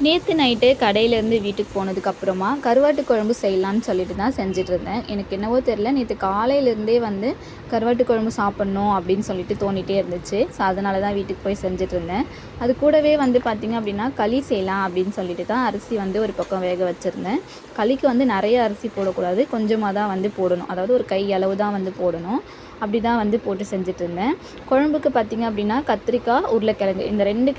நேற்று நைட்டு கடையிலேருந்து வீட்டுக்கு போனதுக்கப்புறமா கருவாட்டு குழம்பு செய்யலான்னு சொல்லிட்டு தான் செஞ்சிட்ருந்தேன். எனக்கு என்னவோ தெரில, நேற்று காலையிலேருந்தே வந்து கருவாட்டு குழம்பு சாப்பிட்ணும் அப்படின்னு சொல்லிட்டு தோணிகிட்டே இருந்துச்சு. ஸோ அதனால தான் வீட்டுக்கு போய் செஞ்சிட்ருந்தேன். அது கூடவே வந்து பார்த்திங்க அப்படின்னா களி செய்யலாம் அப்படின்னு சொல்லிட்டு தான் அரிசி வந்து ஒரு பக்கம் வேக வச்சுருந்தேன். களிக்கு வந்து நிறைய அரிசி போடக்கூடாது, கொஞ்சமாக தான் வந்து போடணும். அதாவது ஒரு கை அளவு தான் வந்து போடணும். அப்படி தான் வந்து போட்டு செஞ்சிட்ருந்தேன். குழம்புக்கு பார்த்திங்க அப்படின்னா கத்திரிக்காய், உருளைக்கிழங்கு இந்த 2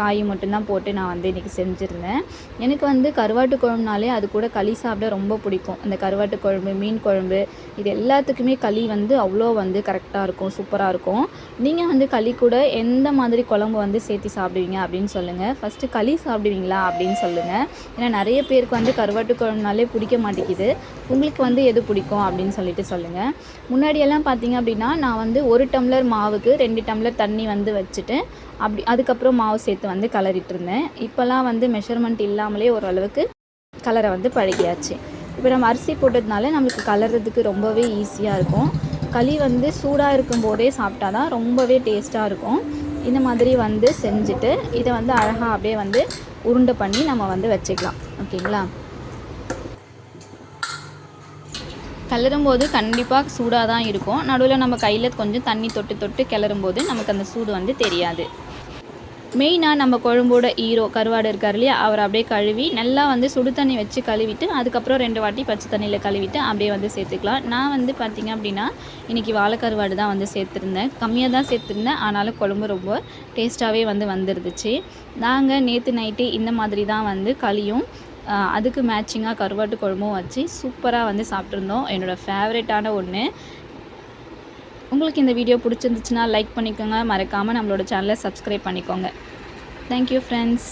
காய் மட்டும்தான் போட்டு நான் வந்து இன்றைக்கி செஞ்சுருந்தேன். எனக்கு வந்து கருவாட்டு குழம்புனாலே அது கூட களி சாப்பிட ரொம்ப பிடிக்கும். அந்த கருவாட்டு குழம்பு, மீன் குழம்பு இது எல்லாத்துக்குமே களி வந்து அவ்வளோ வந்து கரெக்டாக இருக்கும், சூப்பராக இருக்கும். நீங்கள் வந்து களி கூட எந்த மாதிரி குழம்பு வந்து சேர்த்து சாப்பிடுவீங்க அப்படின்னு சொல்லுங்கள். ஃபஸ்ட்டு களி சாப்பிடுவீங்களா அப்படின்னு சொல்லுங்கள். ஏன்னா நிறைய பேருக்கு வந்து கருவாட்டு குழம்புனாலே பிடிக்க மாட்டேங்குது. உங்களுக்கு வந்து எது பிடிக்கும் அப்படின்னு சொல்லிட்டு சொல்லுங்கள். முன்னாடியெல்லாம் பார்த்திங்க அப்படின்னா நான் வந்து 1 டம்ளர் மாவுக்கு 2 டம்ளர் தண்ணி வந்து வச்சுட்டு அதுக்கப்புறம் மாவு சேர்த்து வந்து கலரிட்டு இருந்தேன். இப்போல்லாம் வந்து மெஷர்மெண்ட் இல்லாமலே ஓரளவுக்கு கலரை வந்து பழகியாச்சு. இப்போ நம்ம அரிசி போட்டதுனால நம்மளுக்கு கலர்றதுக்கு ரொம்பவே ஈஸியாக இருக்கும். களி வந்து சூடாக இருக்கும் போதே சாப்பிட்டா தான் ரொம்பவே டேஸ்ட்டாக இருக்கும். இந்த மாதிரி வந்து செஞ்சுட்டு இதை வந்து அழகாக அப்படியே வந்து உருண்டை பண்ணி நம்ம வந்து வச்சுக்கலாம். ஓகேங்களா? கிளறும்போது கண்டிப்பாக சூடாக தான் இருக்கும். நடுவில் நம்ம கையில் கொஞ்சம் தண்ணி தொட்டு தொட்டு கிளறும்போது நமக்கு அந்த சூடு வந்து தெரியாது. மெயினாக நம்ம குழம்போட கருவாடு இருக்கார் இல்லையா, அவர் அப்படியே கழுவி நல்லா வந்து சுடு தண்ணி வச்சு கழுவிட்டு அதுக்கப்புறம் 2 வாட்டி பச்சை தண்ணியில் கழுவிட்டு அப்படியே வந்து சேர்த்துக்கலாம். நான் வந்து பார்த்திங்க அப்படின்னா இன்றைக்கி வாழைக்கருவாடு தான் வந்து சேர்த்துருந்தேன். கம்மியாக தான் சேர்த்துருந்தேன், ஆனாலும் குழம்பு ரொம்ப டேஸ்ட்டாகவே வந்து வந்துருந்துச்சு. நாங்கள் நேற்று நைட்டு இந்த மாதிரி தான் வந்து களியும் அதுக்கு மேட்சிங்காக கருவாட்டு குழம்பும் வச்சு சூப்பராக வந்து சாப்பிட்ருந்தோம். என்னோடய ஃபேவரட்டான ஒன்று. உங்களுக்கு இந்த வீடியோ பிடிச்சிருந்துச்சுன்னா லைக் பண்ணிக்கோங்க. மறக்காமல் நம்மளோட சேனலை சப்ஸ்கிரைப் பண்ணிக்கோங்க. Thank you friends.